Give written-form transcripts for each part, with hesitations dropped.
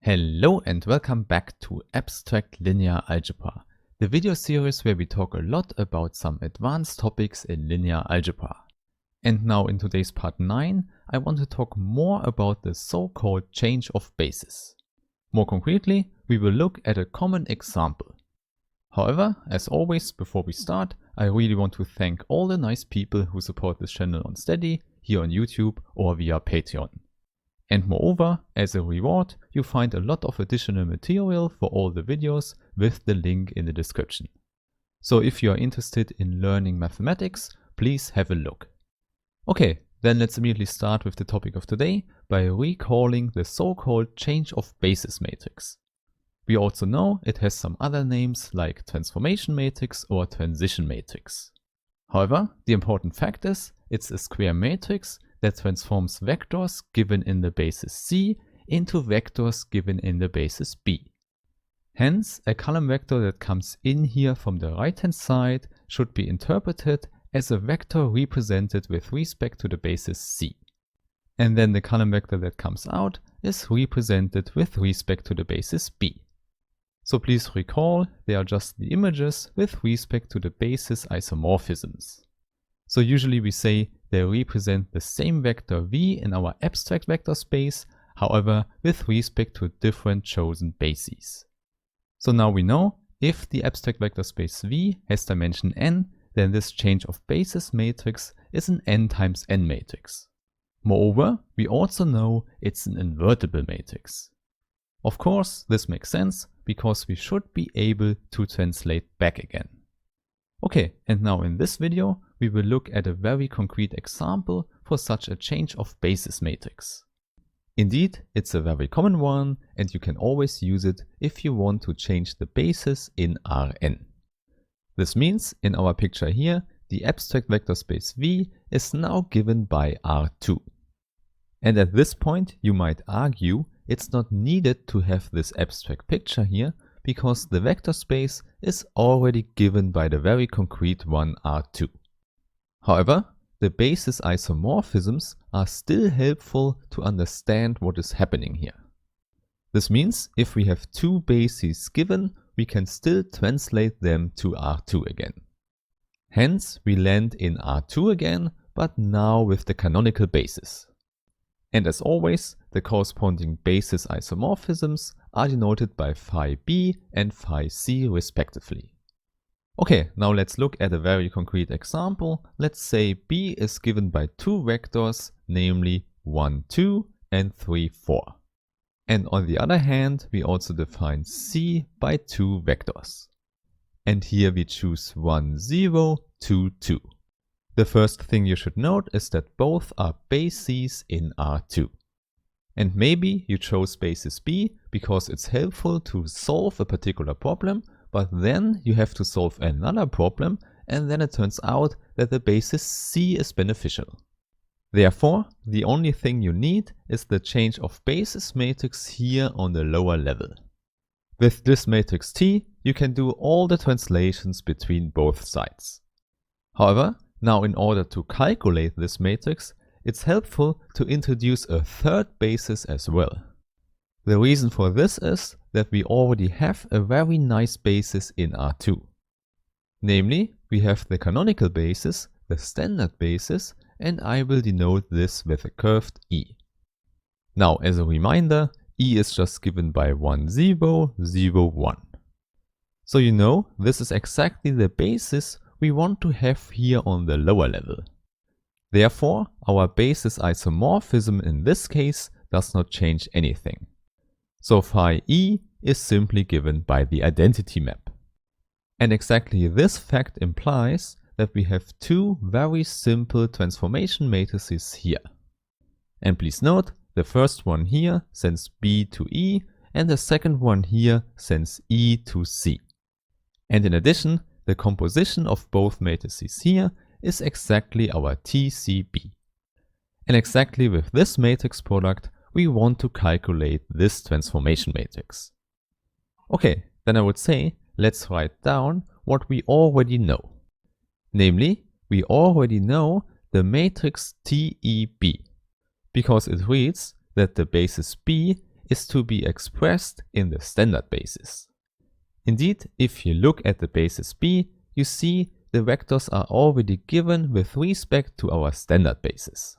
Hello and welcome back to Abstract Linear Algebra, the video series where we talk a lot about some advanced topics in linear algebra. And now in today's part 9, I want to talk more about the so-called change of basis. More concretely, we will look at a common example. However, as always, before we start, I really want to thank all the nice people who support this channel on Steady, here on YouTube or via Patreon. And moreover, as a reward, you find a lot of additional material for all the videos with the link in the description. So if you are interested in learning mathematics, please have a look. Okay, then let's immediately start with the topic of today by recalling the so-called change of basis matrix. We also know it has some other names like transformation matrix or transition matrix. However, the important fact is it's a square matrix that transforms vectors given in the basis C into vectors given in the basis B. Hence, a column vector that comes in here from the right-hand side should be interpreted as a vector represented with respect to the basis C. And then the column vector that comes out is represented with respect to the basis B. So please recall, they are just the images with respect to the basis isomorphisms. So usually we say they represent the same vector v in our abstract vector space, however with respect to different chosen bases. So now we know if the abstract vector space v has dimension n, then this change of basis matrix is an n times n matrix. Moreover, we also know it's an invertible matrix. Of course, this makes sense because we should be able to translate back again. Okay, and now in this video, we will look at a very concrete example for such a change of basis matrix. Indeed, it's a very common one and you can always use it if you want to change the basis in Rn. This means in our picture here, the abstract vector space V is now given by R2. And at this point, you might argue it's not needed to have this abstract picture here because the vector space is already given by the very concrete one R2. However, the basis isomorphisms are still helpful to understand what is happening here. This means if we have two bases given, we can still translate them to R2 again. Hence, we land in R2 again, but now with the canonical basis. And as always, the corresponding basis isomorphisms are denoted by phi b and phi c respectively. Okay, now let's look at a very concrete example. Let's say b is given by two vectors, namely 1, 2 and 3, 4. And on the other hand, we also define c by two vectors. And here we choose 1, 0, 2, 2. The first thing you should note is that both are bases in R2. And maybe you chose basis B because it's helpful to solve a particular problem, but then you have to solve another problem and then it turns out that the basis C is beneficial. Therefore, the only thing you need is the change of basis matrix here on the lower level. With this matrix T, you can do all the translations between both sides. However, now in order to calculate this matrix, it's helpful to introduce a third basis as well. The reason for this is that we already have a very nice basis in R2. Namely, we have the canonical basis, the standard basis, and I will denote this with a curved E. Now as a reminder, E is just given by 1, 0, 0, 1. So you know this is exactly the basis we want to have here on the lower level. Therefore, our basis isomorphism in this case does not change anything. So phi e is simply given by the identity map. And exactly this fact implies that we have two very simple transformation matrices here. And please note, the first one here sends B to E and the second one here sends E to C. And in addition, the composition of both matrices here is exactly our TCB. And exactly with this matrix product, we want to calculate this transformation matrix. Okay, then I would say, let's write down what we already know. Namely, we already know the matrix TEB, because it reads that the basis B is to be expressed in the standard basis. Indeed, if you look at the basis B, you see the vectors are already given with respect to our standard basis.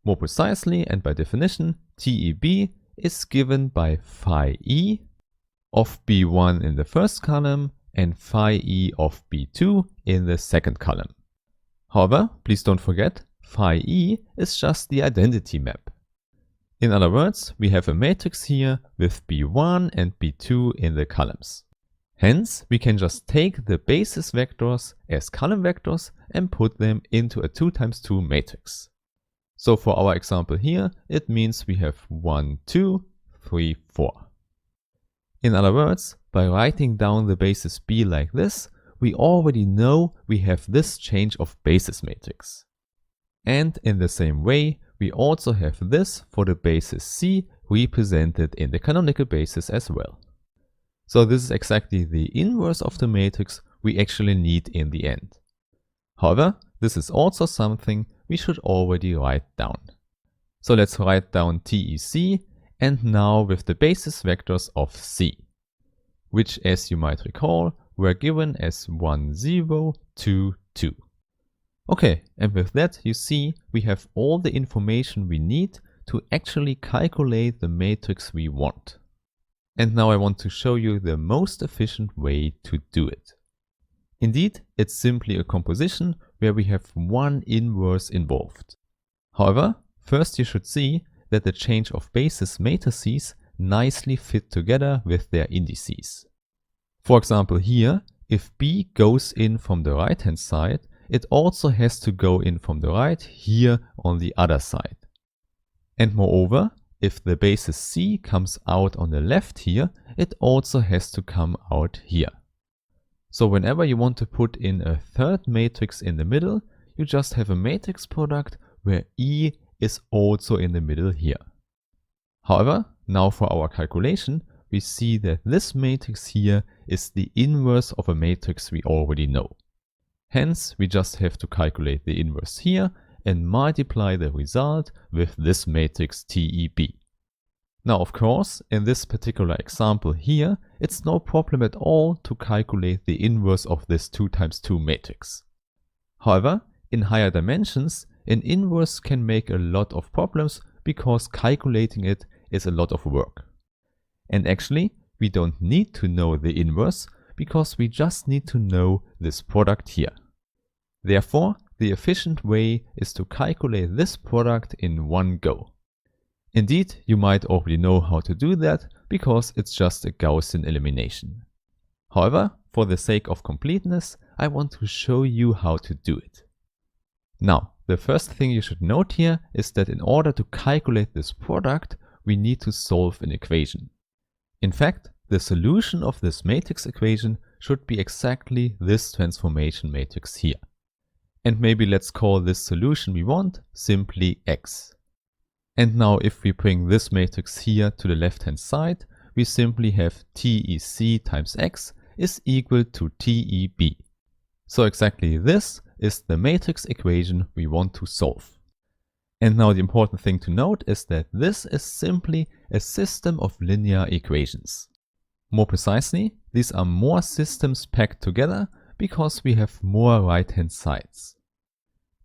More precisely and by definition, TEB is given by phi E of B1 in the first column and phi E of B2 in the second column. However, please don't forget, phi E is just the identity map. In other words, we have a matrix here with B1 and B2 in the columns. Hence, we can just take the basis vectors as column vectors and put them into a 2 times 2 matrix. So for our example here, it means we have 1, 2, 3, 4. In other words, by writing down the basis B like this, we already know we have this change of basis matrix. And in the same way, we also have this for the basis C represented in the canonical basis as well. So this is exactly the inverse of the matrix we actually need in the end. However, this is also something we should already write down. So let's write down TEC and now with the basis vectors of C, which as you might recall were given as 1, 0, 2, 2. Okay, and with that you see we have all the information we need to actually calculate the matrix we want. And now I want to show you the most efficient way to do it. Indeed, it's simply a composition where we have one inverse involved. However, first you should see that the change of basis matrices nicely fit together with their indices. For example here, if B goes in from the right hand side, it also has to go in from the right here on the other side. And moreover, if the basis C comes out on the left here, it also has to come out here. So whenever you want to put in a third matrix in the middle, you just have a matrix product where E is also in the middle here. However, now for our calculation, we see that this matrix here is the inverse of a matrix we already know. Hence, we just have to calculate the inverse here and multiply the result with this matrix TEB. Now, of course, in this particular example here, it's no problem at all to calculate the inverse of this 2 times 2 matrix. However, in higher dimensions, an inverse can make a lot of problems because calculating it is a lot of work. And actually, we don't need to know the inverse because we just need to know this product here. Therefore, the efficient way is to calculate this product in one go. Indeed, you might already know how to do that because it's just a Gaussian elimination. However, for the sake of completeness, I want to show you how to do it. Now, the first thing you should note here is that in order to calculate this product, we need to solve an equation. In fact, the solution of this matrix equation should be exactly this transformation matrix here. And maybe let's call this solution we want simply X. And now if we bring this matrix here to the left hand side, we simply have TEC times X is equal to TEB. So exactly this is the matrix equation we want to solve. And now the important thing to note is that this is simply a system of linear equations. More precisely, these are more systems packed together because we have more right-hand sides.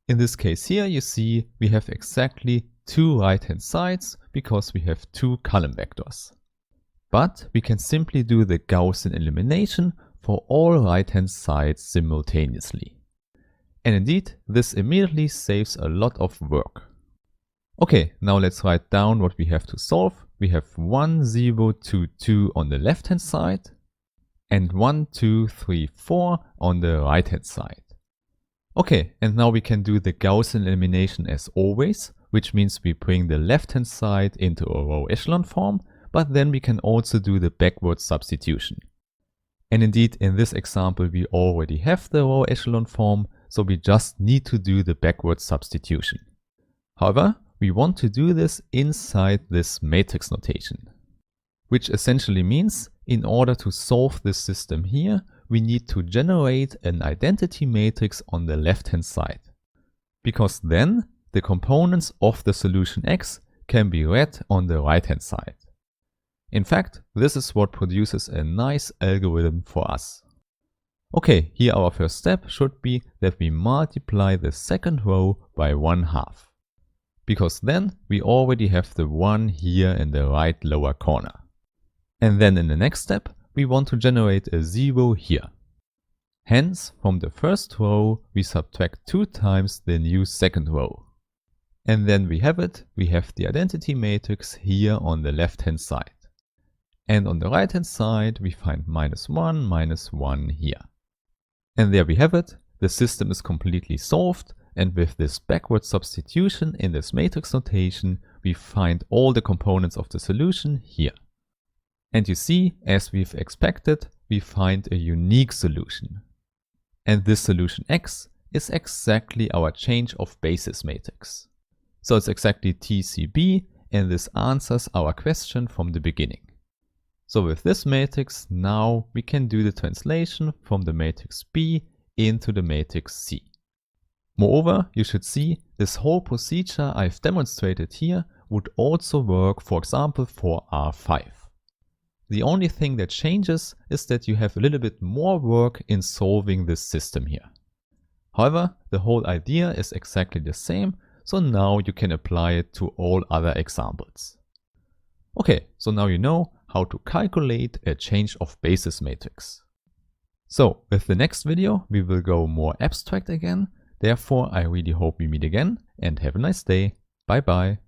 In this case here, you see we have exactly 2 right-hand sides because we have 2 column vectors. But we can simply do the Gaussian elimination for all right-hand sides simultaneously. And indeed, this immediately saves a lot of work. Okay, now let's write down what we have to solve. We have 1, 0, 2, 2 on the left-hand side and 1, 2, 3, 4 on the right-hand side. Okay, and now we can do the Gaussian elimination as always, which means we bring the left-hand side into a row echelon form, but then we can also do the backward substitution. And indeed, in this example, we already have the row echelon form, so we just need to do the backward substitution. However, we want to do this inside this matrix notation, which essentially means in order to solve this system here, we need to generate an identity matrix on the left-hand side, because then the components of the solution X can be read on the right-hand side. In fact, this is what produces a nice algorithm for us. Okay, here our first step should be that we multiply the second row by 1/2. Because then we already have the 1 here in the right lower corner. And then in the next step, we want to generate a 0 here. Hence, from the first row, we subtract 2 times the new second row. And then we have it, we have the identity matrix here on the left hand side. And on the right hand side, we find -1, -1 here. And there we have it, the system is completely solved, and with this backward substitution in this matrix notation, we find all the components of the solution here. And you see, as we've expected, we find a unique solution. And this solution X is exactly our change of basis matrix. So it's exactly TCB, and this answers our question from the beginning. So with this matrix, now we can do the translation from the matrix B into the matrix C. Moreover, you should see this whole procedure I've demonstrated here would also work, for example, for R5. The only thing that changes is that you have a little bit more work in solving this system here. However, the whole idea is exactly the same, so now you can apply it to all other examples. Okay, so now you know how to calculate a change of basis matrix. So, with the next video, we will go more abstract again. Therefore, I really hope we meet again and have a nice day. Bye bye.